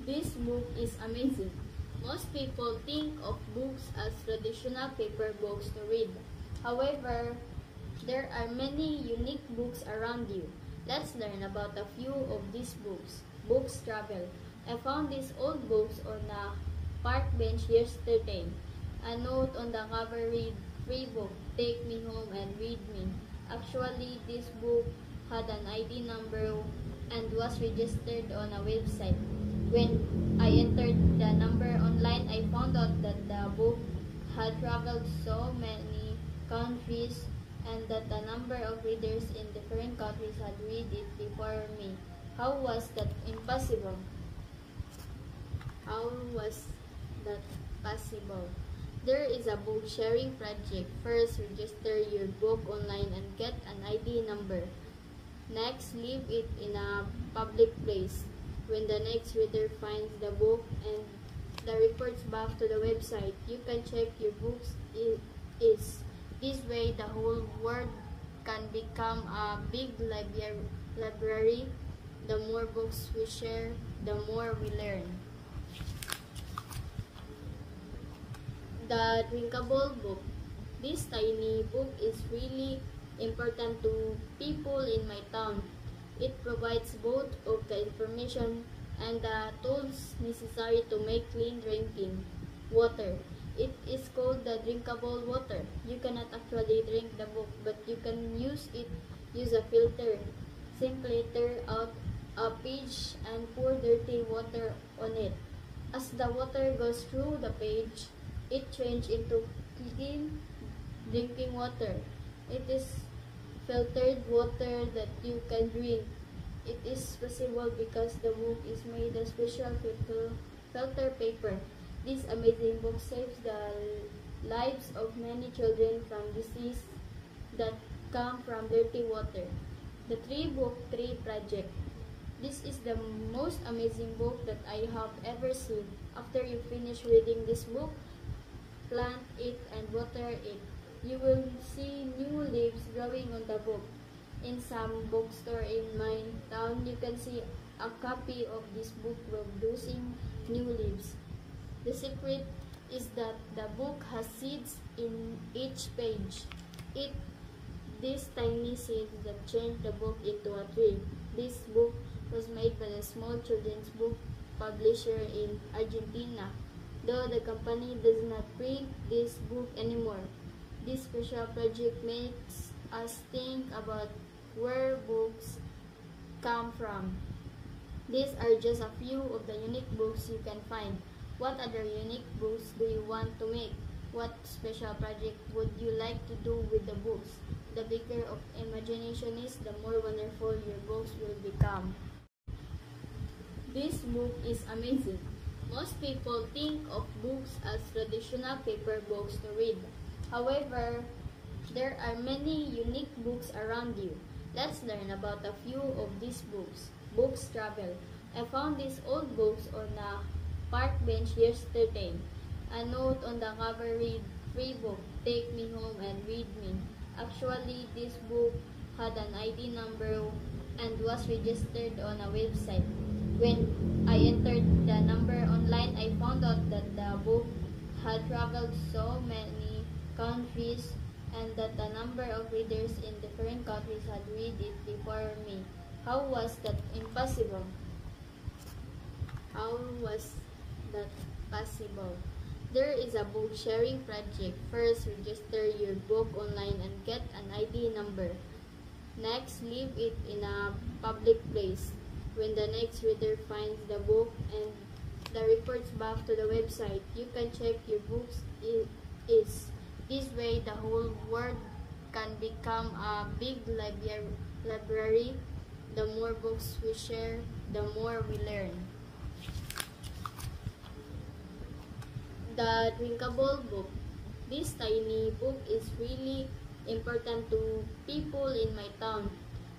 This book is amazing. Most people think of books as traditional paper books to read. However, there are many unique books around you. Let's learn about a few of these books. Books Travel. I found these old books on a park bench yesterday. A note on the cover read, "Free book, take me home and read me." Actually, this book had an ID number and was registered on a website. When I entered the number online, I found out that the book had traveled so many countries and that a number of readers in different countries had read it before me. How was that impossible? How was that possible? There is a book sharing project. First, register your book online and get an ID number. Next, leave it in a public place. When the next reader finds the book and the reports back to the website, you can check your books is. This way, the whole world can become a big library. The more books we share, the more we learn. The Drinkable Book. This tiny book is really important to people in my town. It provides both of the information and the tools necessary to make clean drinking water. It is called the drinkable water. You cannot actually drink the book, but you can use a filter. Simply tear out a page and pour dirty water on it. As the water goes through the page, it changes into clean drinking water. It is filtered water that you can drink. It is possible because the book is made of special filter paper. This amazing book saves the lives of many children from disease that come from dirty water. The Tree Book Tree Project. This is the most amazing book that I have ever seen. After you finish reading this book, plant it and water it. You will see new leaves growing on the book. In some bookstore in my town, you can see a copy of this book producing new leaves. The secret is that the book has seeds in each page. These tiny seeds that change the book into a tree. This book was made by a small children's book publisher in Argentina, though the company does not print this book anymore. This special project makes us think about where books come from. These are just a few of the unique books you can find. What other unique books do you want to make? What special project would you like to do with the books? The bigger of imagination is, the more wonderful your books will become. This book is amazing. Most people think of books as traditional paper books to read. However, there are many unique books around you. Let's learn about a few of these books. Books Travel. I found these old books on a park bench yesterday. A note on the cover read, "Free book, take me home and read me." Actually, this book had an ID number and was registered on a website. When I entered the number online, I found out that the book had traveled so many countries and that a number of readers in different countries had read it before me. How was that impossible? How was that possible? There is a book sharing project. First, register your book online and get an ID number. Next, leave it in a public place. When the next reader finds the book and the reports back to the website, you can check your books is. This way, the whole world can become a big library. The more books we share, the more we learn. The Drinkable Book. This tiny book is really important to people in my town.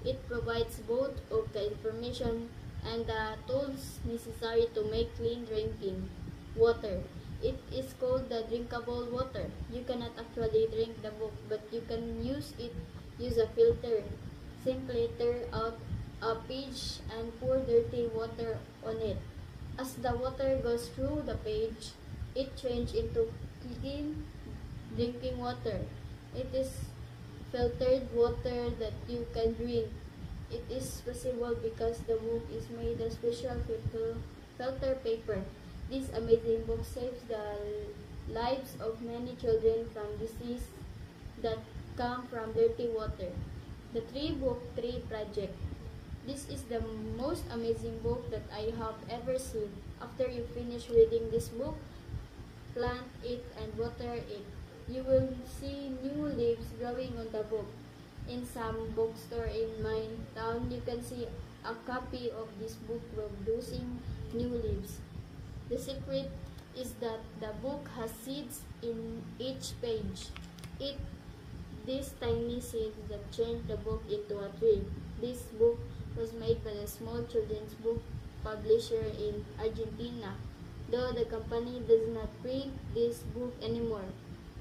It provides both of the information and the tools necessary to make clean drinking water. It is called the drinkable water. You cannot actually drink the book, but you can use a filter. Simply tear out a page and pour dirty water on it. As the water goes through the page, it changes into clean drinking water. It is filtered water that you can drink. It is possible because the book is made of special filter paper. This amazing book saves the lives of many children from disease that come from dirty water. The Three Book Tree Project. This is the most amazing book that I have ever seen. After you finish reading this book, plant it and water it. You will see new leaves growing on the book. In some bookstore in my town, you can see a copy of this book producing new leaves. The secret is that the book has seeds in each page. It These tiny seeds that change the book into a tree. This book was made by a small children's book publisher in Argentina, though the company does not print this book anymore.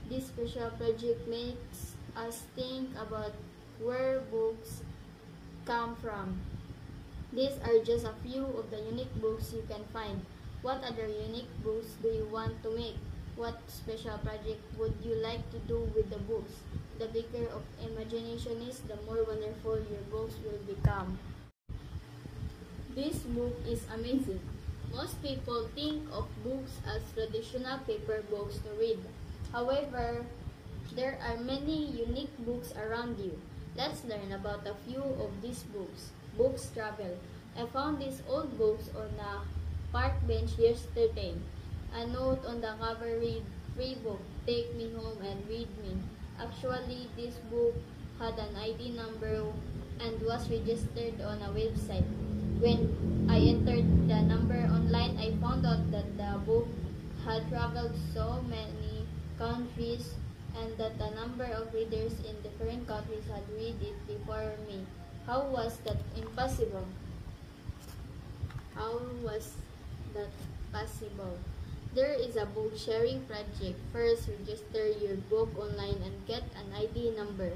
This special project makes us think about where books come from. These are just a few of the unique books you can find. What other unique books do you want to make? What special project would you like to do with the books? The bigger of imagination is, the more wonderful your books will become. This book is amazing. Most people think of books as traditional paper books to read. However, there are many unique books around you. Let's learn about a few of these books. Books Travel. I found these old books on a park bench yesterday. A note on the cover read, "Free book, take me home and read me." Actually, this book had an ID number and was registered on a website. When I entered the number online, I found out that the book had traveled so many countries and that a number of readers in different countries had read it before me. How was that impossible? How was that possible? There is a book sharing project. First, register your book online and get an ID number.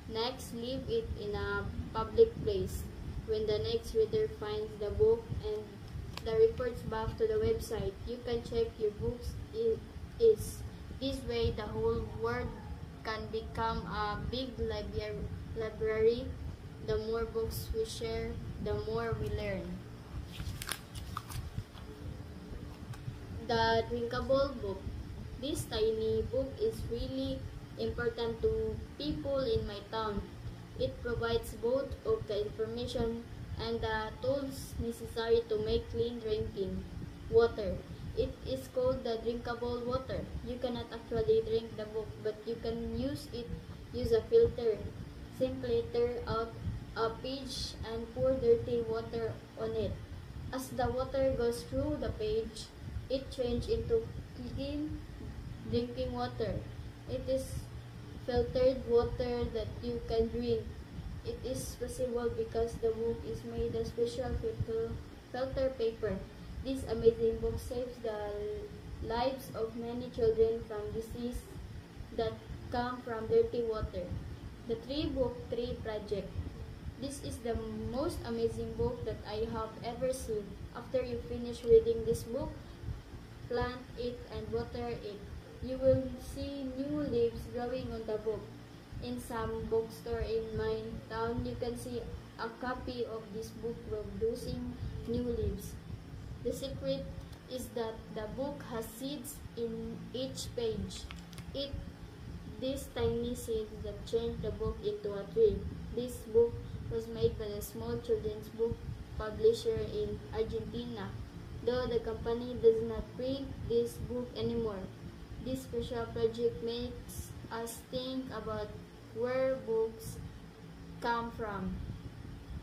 Next, leave it in a public place. When the next reader finds the book and the reports back to the website, you can check your books is. This way, the whole world can become a big library. The more books we share, the more we learn. The Drinkable Book. This tiny book is really important to people in my town. It provides both of the information and the tools necessary to make clean drinking water. It is called the drinkable water. You cannot actually drink the book, but you can use a filter. Simply tear out a page and pour dirty water on it. As the water goes through the page, it changes into clean drinking water. It is filtered water that you can drink. It is possible because the book is made of special filter paper. This amazing book saves the lives of many children from disease that come from dirty water. The Three Book Tree Project. This is the most amazing book that I have ever seen. After you finish reading this book, plant it and water it. You will see new leaves growing on the book. In some bookstore in my town, you can see a copy of this book producing new leaves. The secret is that the book has seeds in each page. These tiny seeds that change the book into a tree. This book was made by a small children's book publisher in Argentina, though the company does not print this book anymore. This special project makes us think about where books come from.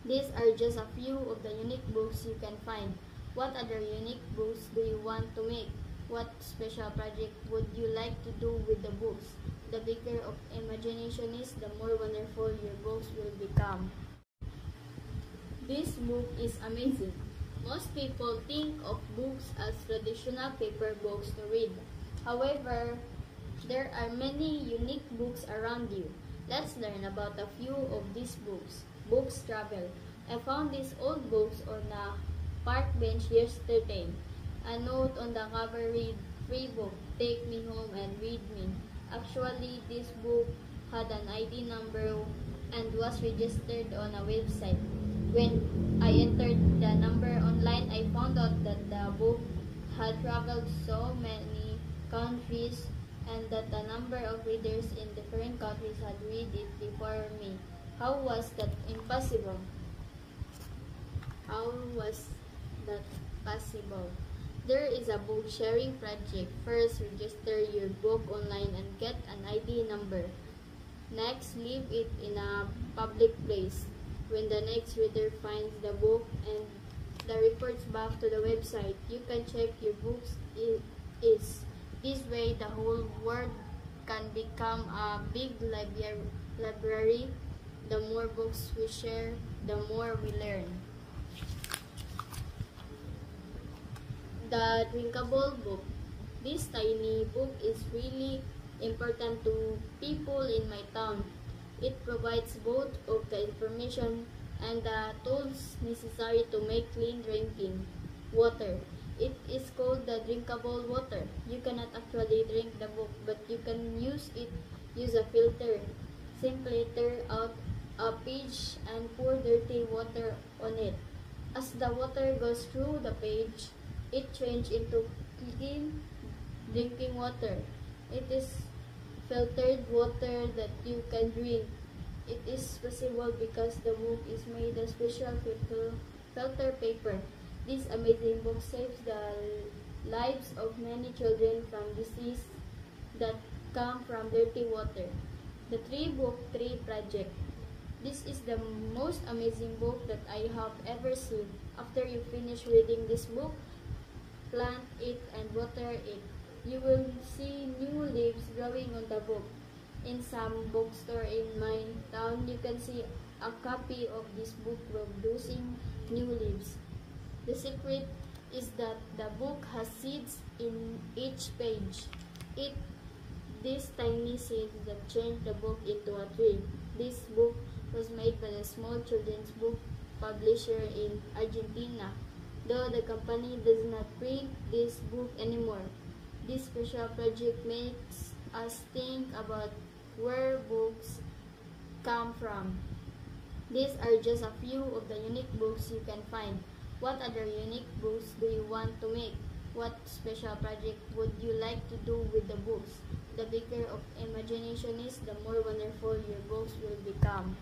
These are just a few of the unique books you can find. What other unique books do you want to make? What special project would you like to do with the books? The bigger of imagination is, the more wonderful your books will become. This book is amazing. Most people think of books as traditional paper books to read. However, there are many unique books around you. Let's learn about a few of these books. Books Travel. I found these old books on a park bench yesterday. A note on the cover read, "Free book, take me home and read me." Actually, this book had an ID number and was registered on a website. When I entered the number online, I found out that the book had traveled so many countries and that a number of readers in different countries had read it before me. How was that impossible? How was that possible? There is a book sharing project. First, register your book online and get an ID number. Next, leave it in a public place. When the next reader finds the book and the reports back to the website, you can check your books is. This way, the whole world can become a big library. The more books we share, the more we learn. The drinkable book. This tiny book is really important to people in my town. It provides both of the information and the tools necessary to make clean drinking water. It is called the drinkable water. You cannot actually drink the book, but you can use a filter. Simply tear out a page and pour dirty water on it. As the water goes through the page, it changes into clean drinking water. It is filtered water that you can drink. It is possible because the book is made of special filter paper. This amazing book saves the lives of many children from disease that come from dirty water. The Tree Book Tree Project. This is the most amazing book that I have ever seen. After you finish reading this book, plant it and water it. You will see new leaves growing on the book. In some bookstore in my town, you can see a copy of this book producing new leaves. The secret is that the book has seeds in each page. These tiny seeds that change the book into a tree. This book was made by a small children's book publisher in Argentina, though the company does not print this book anymore. This special project makes us think about where books come from. These are just a few of the unique books you can find. What other unique books do you want to make? What special project would you like to do with the books? The bigger of imagination is, the more wonderful your books will become.